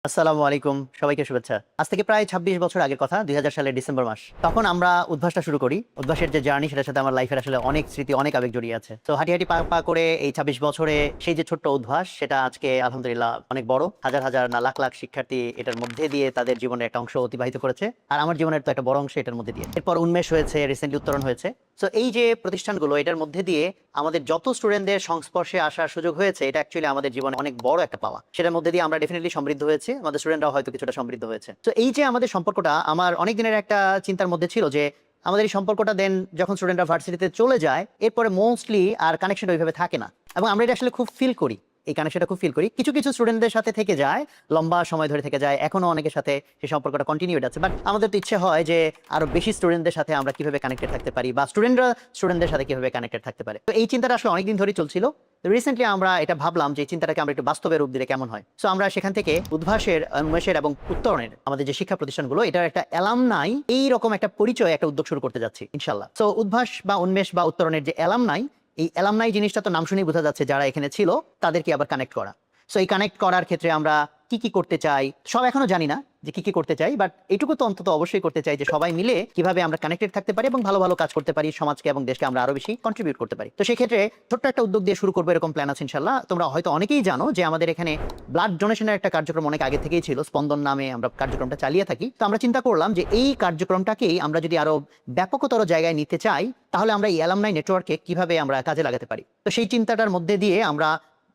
আসসালামু আলাইকুম, সবাইকে শুভেচ্ছা। আজ থেকে প্রায় ২৬ বছর আগের কথা, ২০০০ সালের ডিসেম্বর মাস। তখন আমরা উদ্ভাসটা শুরু করি। উদ্ভাসের যে জার্নি, সেটার সাথে আমার লাইফের আসলে অনেক স্মৃতি, অনেক আবেগ জড়িয়ে আছে। তো হাঁটি, হাঁটি পা করে এই ২৬ বছরে সেই যে ছোট্ট উদ্ভাস, সেটা আজকে আলহামদুলিল্লাহ অনেক বড়। হাজার, হাজার না লাখ, লাখ শিক্ষার্থী এটার মধ্যে দিয়ে তাদের জীবনের একটা অংশ অতিবাহিত করেছে। আর আমার জীবনের তো একটা বড় অংশ এটার মধ্যে দিয়ে। এরপর উন্মেষ হয়েছে, রিসেন্টলি উত্তরণ হয়েছে। সো এই যে প্রতিষ্ঠানগুলো, এটার মধ্যে দিয়ে আমাদের যত স্টুডেন্টদের সংস্পর্শে আসার সুযোগ হয়েছে, এটা অ্যাকচুয়ালি আমাদের জীবনে অনেক বড় একটা পাওয়া। সেটার মধ্যে দিয়ে আমরা ডেফিনেটলি সমৃদ্ধ হয়েছি, আমাদের স্টুডেন্টরাও হয়তো কিছুটা সমৃদ্ধ হয়েছে। তো এই যে আমাদের সম্পর্কটা, আমার অনেক দিনের একটা চিন্তার মধ্যে ছিল যে আমাদের এই সম্পর্কটা দেন যখন স্টুডেন্টরা ভার্সিটিতে চলে যায়, এরপরে মোস্টলি আর কানেকশনটা ওইভাবে থাকে না। এবং আমরা এটা আসলে খুব ফিল করি, এই কানেকশনটা খুব ফিল করি। কিছু কিছু স্টুডেন্টদের সাথে থেকে যায়, লম্বা সময় ধরে থেকে যায়, এখনো অনেকের সাথে সেই সম্পর্কটা কন্টিনিউড আছে। বাট আমাদের তো ইচ্ছে হয় যে আরো বেশি স্টুডেন্টদের সাথে আমরা কিভাবে কানেক্টেড থাকতে পারি, বা স্টুডেন্টরা স্টুডেন্টদের সাথে কিভাবে কানেক্টেড থাকতে পারে। তো এই চিন্তাটা আসলে অনেকদিন ধরেই চলছিল। রিসেন্টলি আমরা এটা ভাবলাম যে এই চিন্তাটাকে আমরা একটু বাস্তবে রূপ দিলে কেমন হয়। সো আমরা সেখান থেকে উদ্ভাসের, উন্মেষের এবং উত্তরণের আমাদের যে শিক্ষা প্রতিষ্ঠানগুলো, এটার একটা অ্যালামনাই, এইরকম একটা পরিচয়, একটা উদ্যোগ শুরু করতে যাচ্ছি ইনশাল্লাহ। সো উদ্ভাস বা উন্মেষ বা উত্তরণের যে অ্যালামনাই, এই অ্যালামনাই জিনিসটা তো নাম শুনেই বোঝা যাচ্ছে যারা এখানে ছিল তাদেরকে আবার কানেক্ট করা। সো এই কানেক্ট করার ক্ষেত্রে আমরা কি কি করতে চাই, সব এখনো জানি না যে কি কি করতে চাই, বাট এটুকু তো অন্তত অবশ্যই করতে চাই যে সবাই মিলে কিভাবে আমরা কানেক্টেড থাকতে পারি এবং ভালো ভালো কাজ করতে পারি, সমাজকে এবং দেশকে আমরা আরো বেশি কন্ট্রিবিউট করতে পারি। তো সেই ক্ষেত্রে ছোট্ট একটা উদ্যোগ দিয়ে শুরু করবো, এরকম প্ল্যান আছে ইনশাল্লাহ। তোমরা হয়তো অনেকেই জানো যে আমাদের এখানে ব্লাড ডোনেশনের একটা কার্যক্রম অনেক আগে থেকেই ছিল, স্পন্দন নামে আমরা কার্যক্রমটা চালিয়ে থাকি। তো আমরা চিন্তা করলাম যে এই কার্যক্রমটাকেই আমরা যদি আরো ব্যাপকতর জায়গায় নিতে চাই, তাহলে আমরা এই অ্যালামনাই নেটওয়ার্কে কিভাবে আমরা কাজে লাগাতে পারি। তো সেই চিন্তাটার মধ্যে দিয়ে আমরা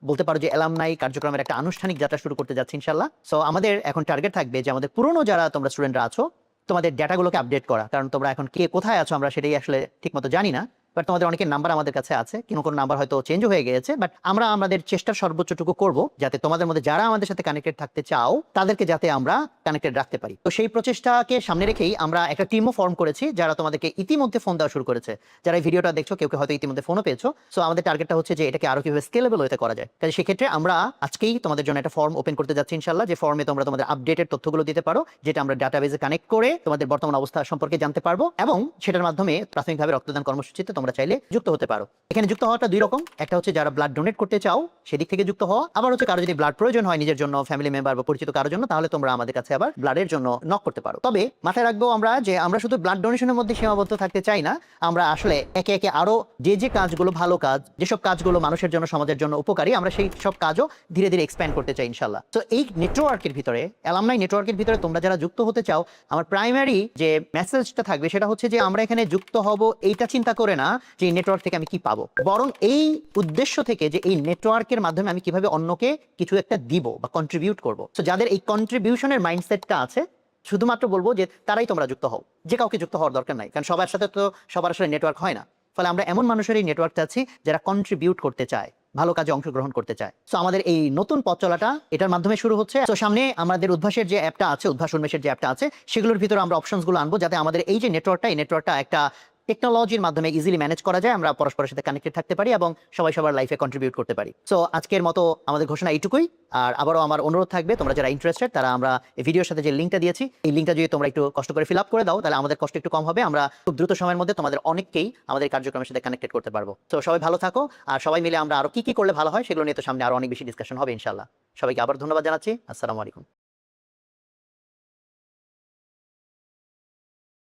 বলতে পারো যে অ্যালামনাই কার্যক্রমের একটা আনুষ্ঠানিক যাত্রা শুরু করতে যাচ্ছি ইনশাল্লাহ। সো আমাদের এখন টার্গেট থাকবে যে আমাদের পুরনো যারা তোমরা স্টুডেন্টরা আছো, তোমাদের ডেটাগুলোকে আপডেট করা। কারণ তোমরা এখন কে কোথায় আছো আমরা সেটাই আসলে ঠিকমতো জানি না। বাট তোমাদের অনেকের নাম্বার আমাদের কাছে আছে, কোনো নাম্বার হয়তো চেঞ্জ হয়ে গিয়েছে। বাট আমরা আমাদের চেষ্টার সর্বোচ্চটুকু করব যাতে তোমাদের মধ্যে যারা আমাদের সাথে কানেক্টেড থাকতে চাও, তাদেরকে যাতে আমরা কানেক্টেড রাখতে পারি। তো সেই প্রচেষ্টাকে সামনে রেখেই আমরা একটা টিমও ফর্ম করেছি, যারা তোমাদেরকে ইতিমধ্যে ফোন দেওয়া শুরু করেছে। যারা এই ভিডিওটা দেখছো, কেউ কেউ হয়তো ইতিমধ্যে ফোনও পেয়েছো। সো আমাদের টার্গেটটা হচ্ছে যে এটাকে আরো কিভাবে স্কেলেবল হতে করা যায়। কাজে সেক্ষেত্রে আমরা আজকেই তোমাদের জন্য একটা ফর্ম ওপেন করতে যাচ্ছি ইনশাল্লাহ, যে ফর্মে তোমরা তোমাদের আপডেটেড তথ্যগুলো দিতে পারো, যেটা আমরা ডাটাবেজে কানেক্ট করে তোমাদের বর্তমান অবস্থা সম্পর্কে জানতে পারবো, এবং সেটার মাধ্যমে প্রাথমিকভাবে রক্তদান কর্মসূচিতে তোমরা চাইলে যুক্ত হতে পারো। এখানে যুক্ত হওয়াটা দুই রকম, একটা হচ্ছে যারা ব্লাড ডোনেট করতে চাও সেদিক থেকে যুক্ত হওয়া, আবার হচ্ছে কারো যদি ব্লাড প্রয়োজন হয় নিজের জন্য, ফ্যামিলি মেম্বার বা পরিচিত কারোর জন্য, তাহলে তোমরা আমাদের কাছে আবার ব্লাডের জন্য নক করতে পারো। তবে মাথায় রাখবো আমরা যে আমরা শুধু ব্লাড ডোনেশনের মধ্যে সীমাবদ্ধ থাকতে চাই না। আমরা আসলে একে একে আরো যে যে কাজগুলো ভালো কাজ, যেসব কাজগুলো মানুষের জন্য, সমাজের জন্য উপকারী, আমরা সেই সব কাজও ধীরে ধীরে এক্সপ্যান্ড করতে চাই ইনশাল্লাহ। তো এই নেটওয়ার্কের ভিতরে, অ্যালামনাই নেটওয়ার্কের ভিতরে তোমরা যারা যুক্ত হতে চাও, আমার প্রাইমারি যে মেসেজটা থাকবে সেটা হচ্ছে যে আমরা এখানে যুক্ত হব এইটা চিন্তা করে না যে এই নেটওয়ার্ক থেকে আমি কি পাবো, বরং এই উদ্দেশ্য থেকে যে এই নেটওয়ার্কের মাধ্যমে আমি কিভাবে অন্যকে কিছু একটা দিব বা কন্ট্রিবিউট করব। তো যাদের এই কন্ট্রিবিউশনের মাইন্ডসেটটা আছে, শুধুমাত্র বলবো যে তারাই তোমরা যুক্ত হও, যে কাউকে যুক্ত হওয়ার দরকার নাই, কারণ সবার সাথে তো সবার আসলে নেটওয়ার্ক হয় না। ফলে আমরা এমন মানুষের এই নেটওয়ার্কটা আছি যারা কন্ট্রিবিউট করতে চায়, ভালো কাজে অংশগ্রহণ করতে চায়। সো আমাদের এই নতুন পথ চলাটা এটার মাধ্যমে শুরু হচ্ছে। তো সামনে আমাদের উদ্ভাসের যে অ্যাপটা আছে, উদ্ভাস উন্মেষের যে অ্যাপটা আছে, সেগুলোর ভিতরে আমরা অপশনসগুলো আনবো, যাতে আমাদের এই যে নেটওয়ার্কটা, এই নেটওয়ার্কটা একটা টেকনোলজির মাধ্যমে ইজিলি ম্যানেজ করা যায়, আমরা পরস্পরের সাথে কানেক্টেড থাকতে পারি এবং সবাই সবার লাইফে কন্ট্রিবিউট করতে পারি। সো আজকের মতো আমাদের ঘোষণা এইটুকুই। আর আবারও আমার অনুরোধ থাকবে, তোমরা যারা ইন্টারেস্টেড তারা আমরা এই ভিডিওর সাথে যে লিঙ্কটা দিয়েছি, এই লিঙ্কটা যদি তোমরা একটু কষ্ট করে ফিল আপ করে দাও, তাহলে আমাদের কষ্ট একটু কম হবে। আমরা খুব দ্রুত সময়ের মধ্যে তোমাদের অনেককেই আমাদের কার্যক্রমের সাথে কানেক্টেড করতে পারবো। তো সবাই ভালো থাকো, আর সবাই মিলে আমরা আরো কি কি করলে ভালো হয় সেগুলো নিয়ে তো সামনে আরো অনেক বেশি ডিসকাশন হবে ইনশাল্লাহ। সবাইকে আবার ধন্যবাদ জানাচ্ছি। আসসালামু আলাইকুম।